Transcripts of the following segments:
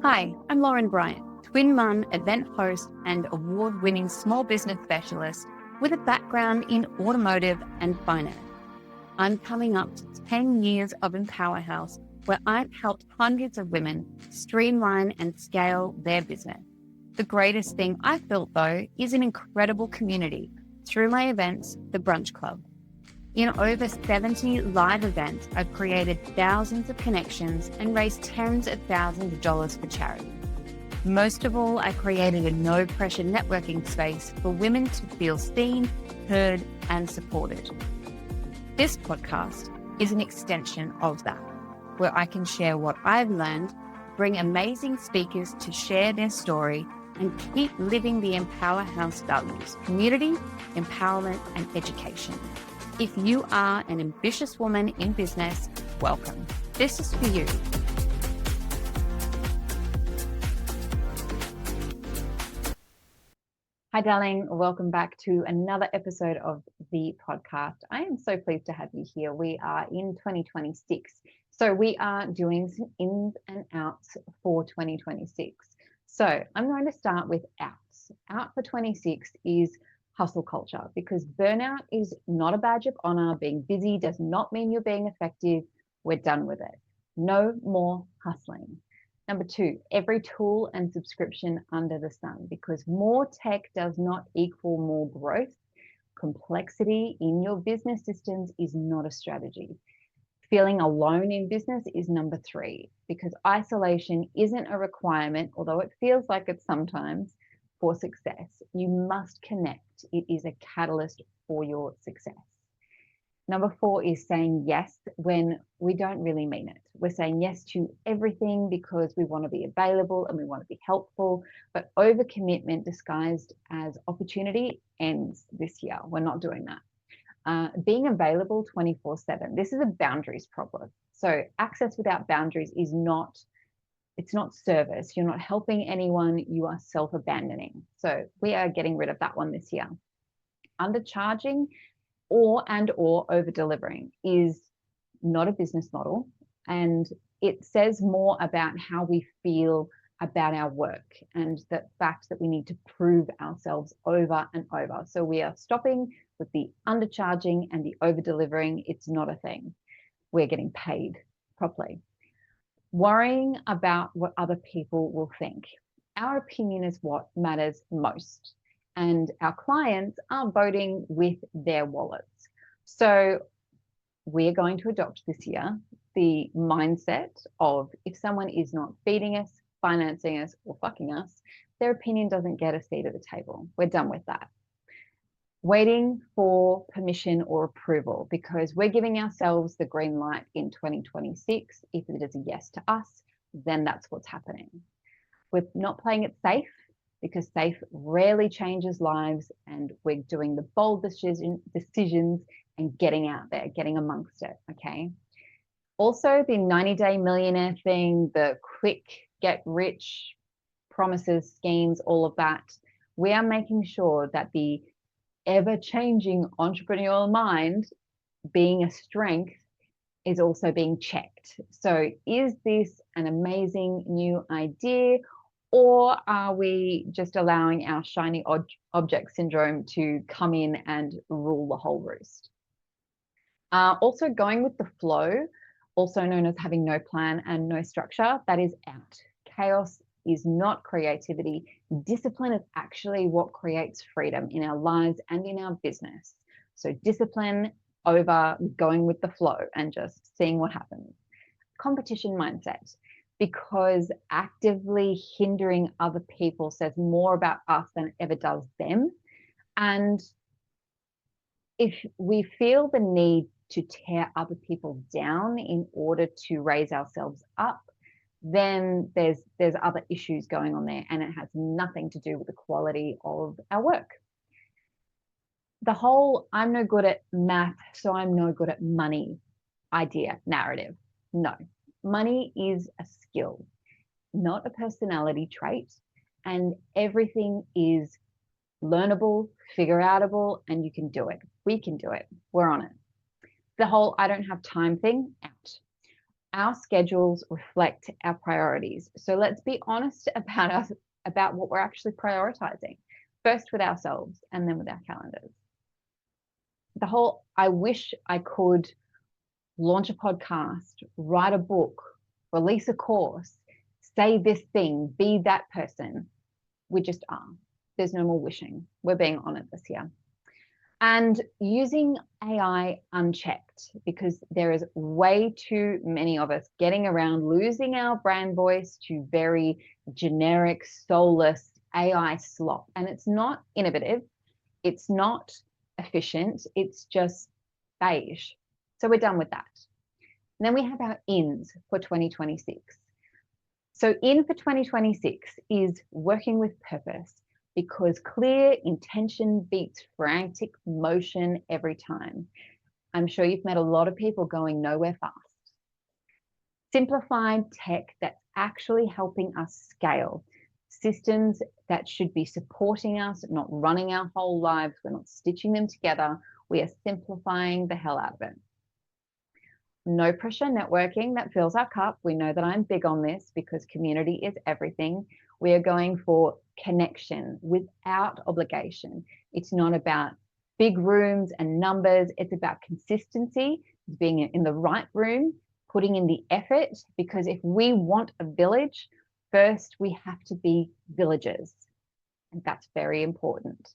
Hi, I'm Lauren Bryant, twin mum, event host, and award-winning small business specialist with a background in automotive and finance. I'm coming up to 10 years of Empower House, where I've helped hundreds of women streamline and scale their business. The greatest thing I've built, though, is an incredible community through my events, the Brunch Club. In over 70 live events, I've created thousands of connections and raised tens of thousands of dollars for charity. Most of all, I created a no-pressure networking space for women to feel seen, heard, and supported. This podcast is an extension of that, where I can share what I've learned, bring amazing speakers to share their story, and keep living the Empower House values: community, empowerment, and education. If you are an ambitious woman in business, welcome. This is for you. Hi, darling. Welcome back to another episode of the podcast. I am so pleased to have you here. We are in 2026. So we are doing some ins and outs for 2026. So I'm going to start with outs. Out for 26 is hustle culture, because burnout is not a badge of honor. Being busy does not mean you're being effective. We're done with it. No more hustling. Number 2, every tool and subscription under the sun, because more tech does not equal more growth. Complexity in your business systems is not a strategy. Feeling alone in business is number 3, because isolation isn't a requirement, although it feels like it sometimes, for success. You must connect. It is a catalyst for your success. Number 4 is saying yes when we don't really mean it. We're saying yes to everything because we want to be available and we want to be helpful, but overcommitment disguised as opportunity ends this year. We're not doing that. Being available 24/7. This is a boundaries problem. So access without boundaries is it's not service. You're not helping anyone. You are self-abandoning. So we are getting rid of that one this year. Undercharging or over-delivering is not a business model. And it says more about how we feel about our work and the fact that we need to prove ourselves over and over. So we are stopping with the undercharging and the over-delivering. It's not a thing. We're getting paid properly. Worrying about what other people will think. Our opinion is what matters most, and our clients are voting with their wallets. So we're going to adopt this year the mindset of, if someone is not feeding us, financing us, or fucking us, their opinion doesn't get a seat at the table. We're done with that. Waiting for permission or approval, because we're giving ourselves the green light in 2026. If it is a yes to us, then that's what's happening. We're not playing it safe, because safe rarely changes lives, and we're doing the bold decisions and getting out there, getting amongst it, okay? Also, the 90-day millionaire thing, the quick get rich promises, schemes, all of that, we are making sure that the ever-changing entrepreneurial mind, being a strength, is also being checked. So is this an amazing new idea, or are we just allowing our shiny object syndrome to come in and rule the whole roost? Also, going with the flow, also known as having no plan and no structure, that is out. Chaos is not creativity. Discipline is actually what creates freedom in our lives and in our business. So discipline over going with the flow and just seeing what happens. Competition mindset, because actively hindering other people says more about us than it ever does them. And if we feel the need to tear other people down in order to raise ourselves up, then there's other issues going on there, and it has nothing to do with the quality of our work. The whole I'm no good at math, so I'm no good at money idea, narrative. No, money is a skill, not a personality trait, and everything is learnable, figure outable, and you can do it. We can do it. We're on it. The whole I don't have time thing, out. Our schedules reflect our priorities. So let's be honest about what we're actually prioritizing, first with ourselves and then with our calendars. The whole, I wish I could launch a podcast, write a book, release a course, say this thing, be that person. We just are. There's no more wishing. We're being honest here. And using AI unchecked, because there is way too many of us getting around losing our brand voice to very generic, soulless AI slop. And it's not innovative. It's not efficient. It's just beige. So we're done with that. And then we have our ins for 2026. So in for 2026 is working with purpose, because clear intention beats frantic motion every time. I'm sure you've met a lot of people going nowhere fast. Simplified tech that's actually helping us scale. Systems that should be supporting us, not running our whole lives. We're not stitching them together. We are simplifying the hell out of it. No pressure networking that fills our cup. We know that I'm big on this because community is everything. We are going for connection without obligation. It's not about big rooms and numbers. It's about consistency, being in the right room, putting in the effort, because if we want a village, first we have to be villagers. And that's very important.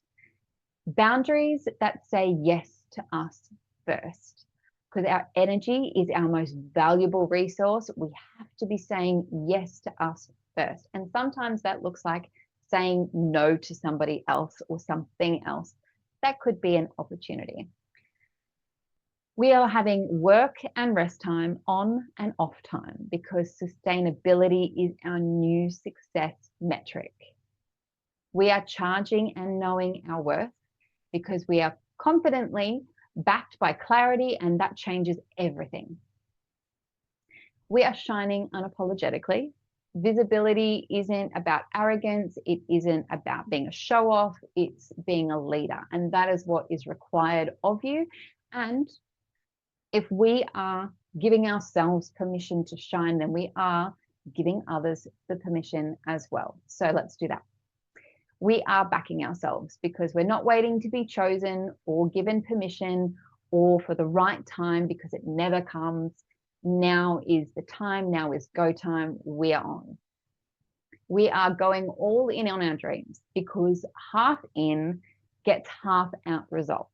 Boundaries that say yes to us first, because our energy is our most valuable resource. We have to be saying yes to us first. And sometimes that looks like saying no to somebody else or something else. That could be an opportunity. We are having work and rest time, on and off time, because sustainability is our new success metric. We are charging and knowing our worth because we are confidently backed by clarity, and that changes everything. We are shining unapologetically. Visibility isn't about arrogance. It isn't about being a show off. It's being a leader. And that is what is required of you. And if we are giving ourselves permission to shine, then we are giving others the permission as well. So let's do that. We are backing ourselves because we're not waiting to be chosen or given permission or for the right time, because it never comes. Now is the time. Now is go time. We are on. We are going all in on our dreams, because half in gets half out results.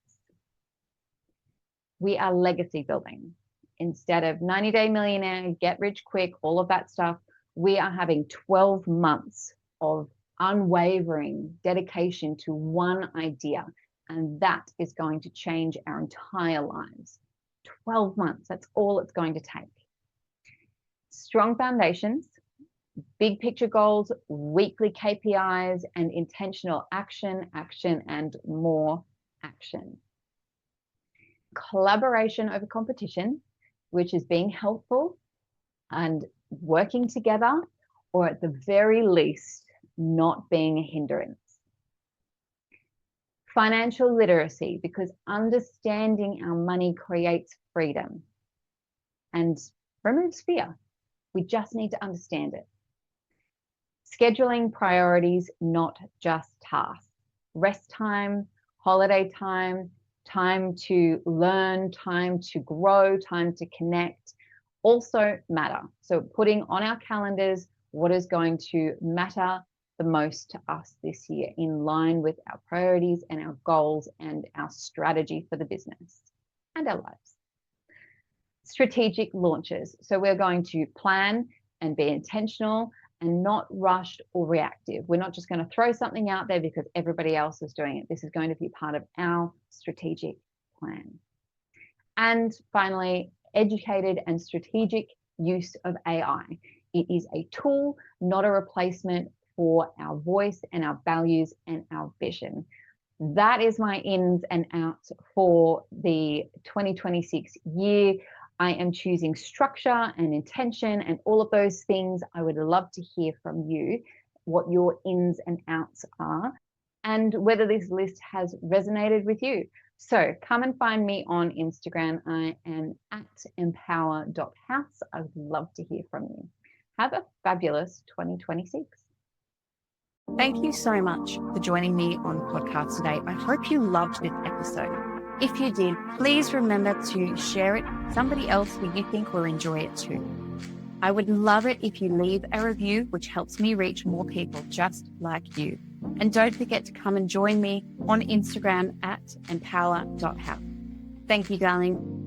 We are legacy building. Instead of 90-day millionaire, get rich quick, all of that stuff, we are having 12 months of unwavering dedication to one idea. And that is going to change our entire lives. 12 months, that's all it's going to take. Strong foundations, big picture goals, weekly KPIs, and intentional action, and more action. Collaboration over competition, which is being helpful and working together, or at the very least, not being a hindrance. Financial literacy, because understanding our money creates freedom and removes fear. We just need to understand it. Scheduling priorities, not just tasks. Rest time, holiday time, time to learn, time to grow, time to connect also matter. So putting on our calendars what is going to matter the most to us this year, in line with our priorities and our goals and our strategy for the business and our lives. Strategic launches. So we're going to plan and be intentional and not rushed or reactive. We're not just going to throw something out there because everybody else is doing it. This is going to be part of our strategic plan. And finally, educated and strategic use of AI. It is a tool, not a replacement for our voice and our values and our vision. That is my ins and outs for the 2026 year. I am choosing structure and intention and all of those things. I would love to hear from you what your ins and outs are and whether this list has resonated with you. So come and find me on Instagram. I am at empower.house. I would love to hear from you. Have a fabulous 2026. Thank you so much for joining me on the podcast today. I hope you loved this episode. If you did, please remember to share it with somebody else who you think will enjoy it too. I would love it if you leave a review, which helps me reach more people just like you. And don't forget to come and join me on Instagram at empower.house. Thank you, darling.